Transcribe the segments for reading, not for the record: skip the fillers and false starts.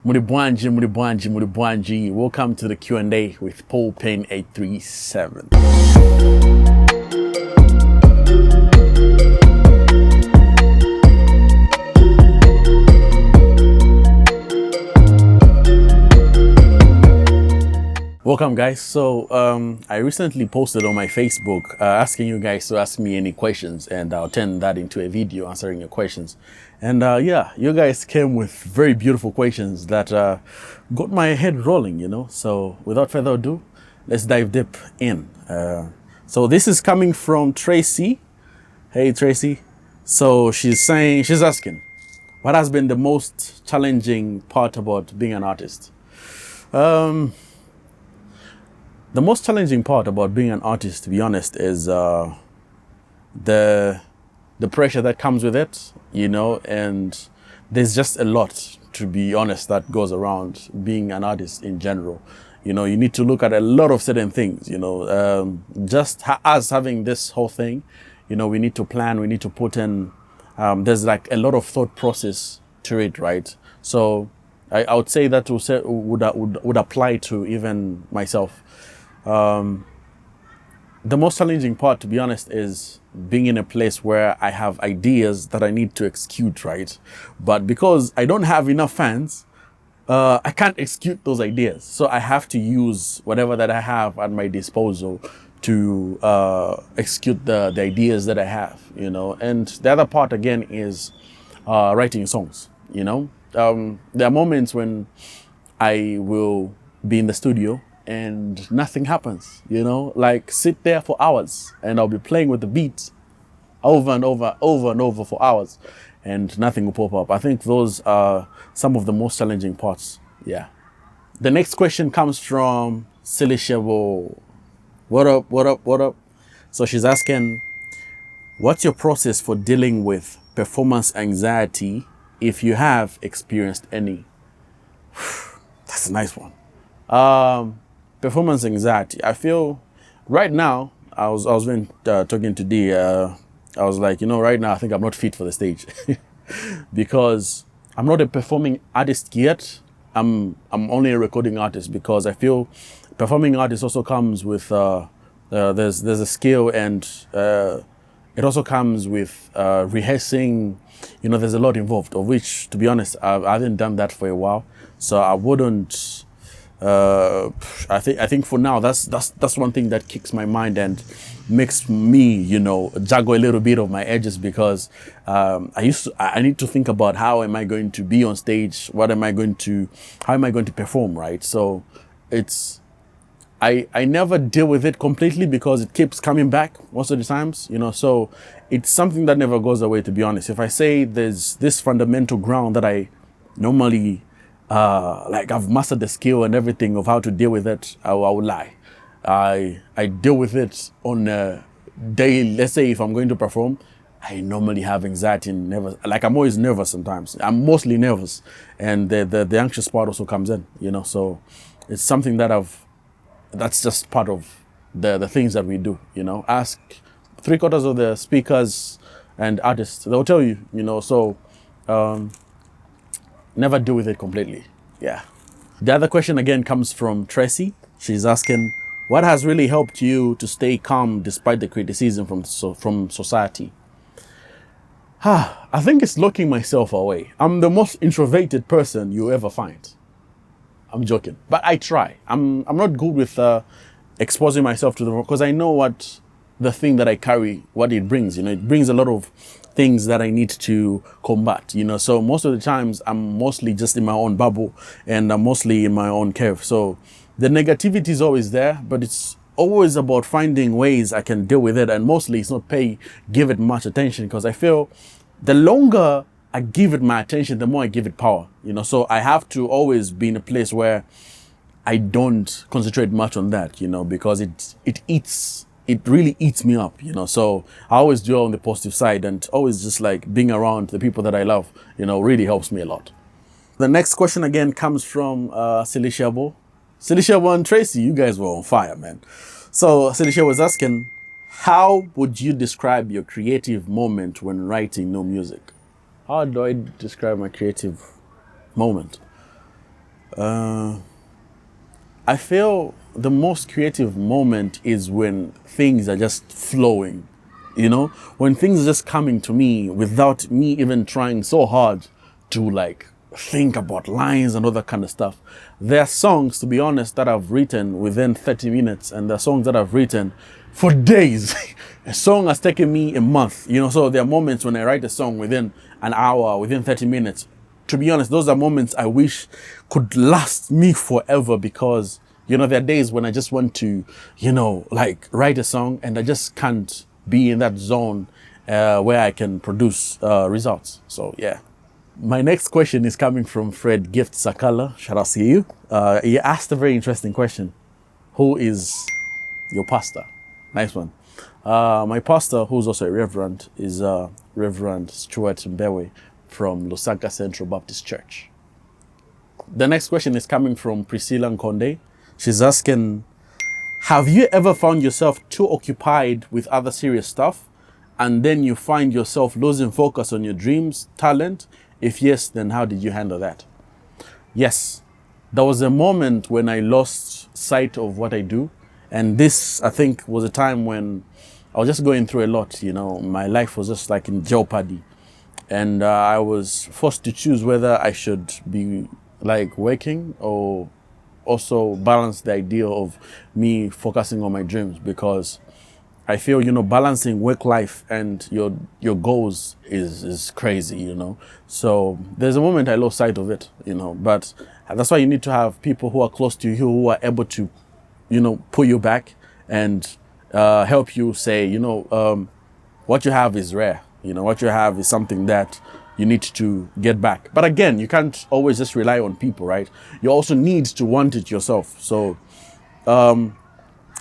Muribwanji. Welcome to the Q&A with Payne837. Welcome, guys. So I recently posted on my Facebook asking you guys to ask me any questions, and I'll turn that into a video answering your questions. And yeah, you guys came with very beautiful questions that got my head rolling, you know. So without further ado, let's dive deep in. So this is coming from Tracy. Hey, Tracy. So she's asking, what has been the most challenging part about being an artist? The most challenging part about being an artist, to be honest, is the pressure that comes with it, you know, and there's just a lot, to be honest, that goes around being an artist in general. You know, you need to look at a lot of certain things, you know, just us having this whole thing, you know, we need to plan, we need to put in, there's like a lot of thought process to it, right? So I would say that would apply to even myself. The most challenging part, to be honest, is being in a place where I have ideas that I need to execute, right? But because I don't have enough fans, I can't execute those ideas. So I have to use whatever that I have at my disposal to execute the ideas that I have, you know. And the other part, again, is writing songs, you know. There are moments when I will be in the studio and nothing happens, you know, like sit there for hours and I'll be playing with the beats over and over for hours and nothing will pop up. I think those are some of the most challenging parts. Yeah. The next question comes from Silly Shebo. What up? So she's asking, what's your process for dealing with performance anxiety if you have experienced any? That's a nice one. Performance anxiety. I feel right now, I was talking to D, I was like, you know, right now I think I'm not fit for the stage because I'm not a performing artist yet. I'm only a recording artist, because I feel performing artist also comes with there's a skill, and it also comes with rehearsing. You know, there's a lot involved, of which, to be honest, I haven't done that for a while, so I wouldn't. I think for now that's one thing that kicks my mind and makes me, you know, juggle a little bit of my edges, because I need to think about how am I going to be on stage, how am I going to perform, right? So I never deal with it completely because it keeps coming back most of the times, you know, so it's something that never goes away, to be honest. If I say there's this fundamental ground that I normally like I've mastered the skill and everything of how to deal with it, I would lie. I deal with it on a daily. Let's say if I'm going to perform, I normally have anxiety and nervous. Like, I'm always nervous sometimes. I'm mostly nervous, and the anxious part also comes in, you know. So it's something that that's just part of the things that we do, you know. Ask 3/4 of the speakers and artists, they'll tell you, you know. So never deal with it completely. Yeah. The other question again comes from Tracy. She's asking, what has really helped you to stay calm despite the criticism from society? I think it's locking myself away. I'm the most introverted person you ever find. I'm joking, but I try. I'm not good with exposing myself to the world, because I know what the thing that I carry, what it brings. You know, it brings a lot of things that I need to combat, you know. So most of the times I'm mostly just in my own bubble, and I'm mostly in my own cave. So the negativity is always there, but it's always about finding ways I can deal with it. And mostly it's not give it much attention, because I feel the longer I give it my attention, the more I give it power, you know. So I have to always be in a place where I don't concentrate much on that, you know, because it really eats me up, you know. So I always dwell on the positive side, and always just like being around the people that I love, you know, really helps me a lot. The next question again comes from Silly Shebo. Silly Shebo and Tracy, you guys were on fire, man. So Silly Shebo was asking, how would you describe your creative moment when writing no music? How do I describe my creative moment? I feel the most creative moment is when things are just flowing, you know, when things are just coming to me without me even trying so hard to like think about lines and all that kind of stuff. There are songs, to be honest, that I've written within 30 minutes, and there are songs that I've written for days. A song has taken me a month, you know, so there are moments when I write a song within an hour, within 30 minutes. To be honest, those are moments I wish could last me forever, because, you know, there are days when I just want to, you know, like write a song and I just can't be in that zone where I can produce results. So, yeah. My next question is coming from Fred Gift Sakala. Shout out to you. He asked a very interesting question. Who is your pastor? Nice one. My pastor, who's also a reverend, is Reverend Stuart Mbewe from Lusaka Central Baptist Church. The next question is coming from Priscilla Nkonde. She's asking, have you ever found yourself too occupied with other serious stuff, and then you find yourself losing focus on your dreams, talent? If yes, then how did you handle that? Yes, there was a moment when I lost sight of what I do. And this, I think, was a time when I was just going through a lot, you know. My life was just like in jeopardy. And I was forced to choose whether I should be like working or also balance the idea of me focusing on my dreams, because I feel, you know, balancing work life and your goals is crazy, you know. So there's a moment I lost sight of it, you know, but that's why you need to have people who are close to you, who are able to, you know, pull you back and help you say, you know, what you have is rare. You know, what you have is something that you need to get back. But again, you can't always just rely on people, right? You also need to want it yourself. So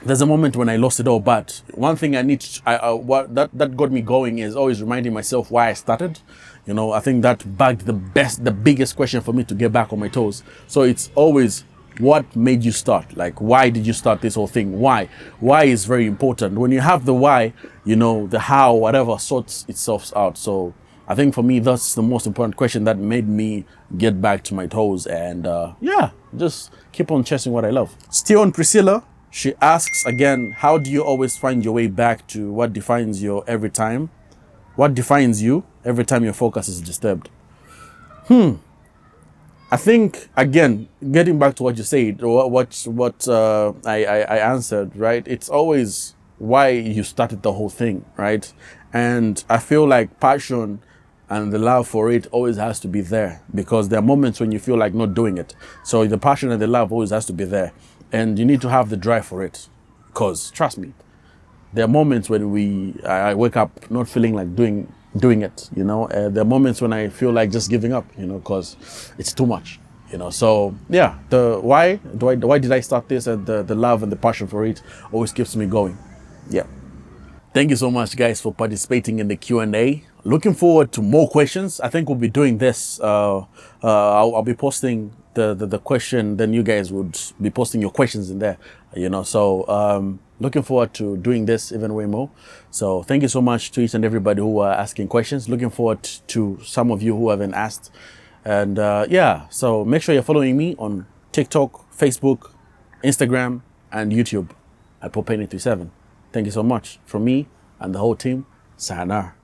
there's a moment when I lost it all, but one thing I need to, what that got me going is always reminding myself why I started. You know, I think that bagged the biggest question for me to get back on my toes. So it's always, what made you start? Like, why did you start this whole thing? Why? Why is very important. When you have the why, you know, the how, whatever sorts itself out. So I think for me, that's the most important question that made me get back to my toes and yeah, just keep on chasing what I love. Still on Priscilla, she asks again, how do you always find your way back to what defines you every time? What defines you every time your focus is disturbed? I think, again, getting back to what you said, or what I answered, right? It's always why you started the whole thing, right? And I feel like passion and the love for it always has to be there, because there are moments when you feel like not doing it. So the passion and the love always has to be there. And you need to have the drive for it, because trust me, there are moments when I wake up not feeling like doing it, you know. There are moments when I feel like just giving up, you know, because it's too much, you know. So yeah, the why did I start this, and the love and the passion for it always keeps me going. Yeah. Thank you so much, guys, for participating in the Q&A. Looking forward to more questions. I think we'll be doing this. I'll be posting the question, then you guys would be posting your questions in there, you know. So looking forward to doing this even way more. So thank you so much to each and everybody who are asking questions. Looking forward to some of you who haven't asked. And yeah, so make sure you're following me on TikTok, Facebook, Instagram, and YouTube at Payne837. Thank you so much from me and the whole team. Sayonara.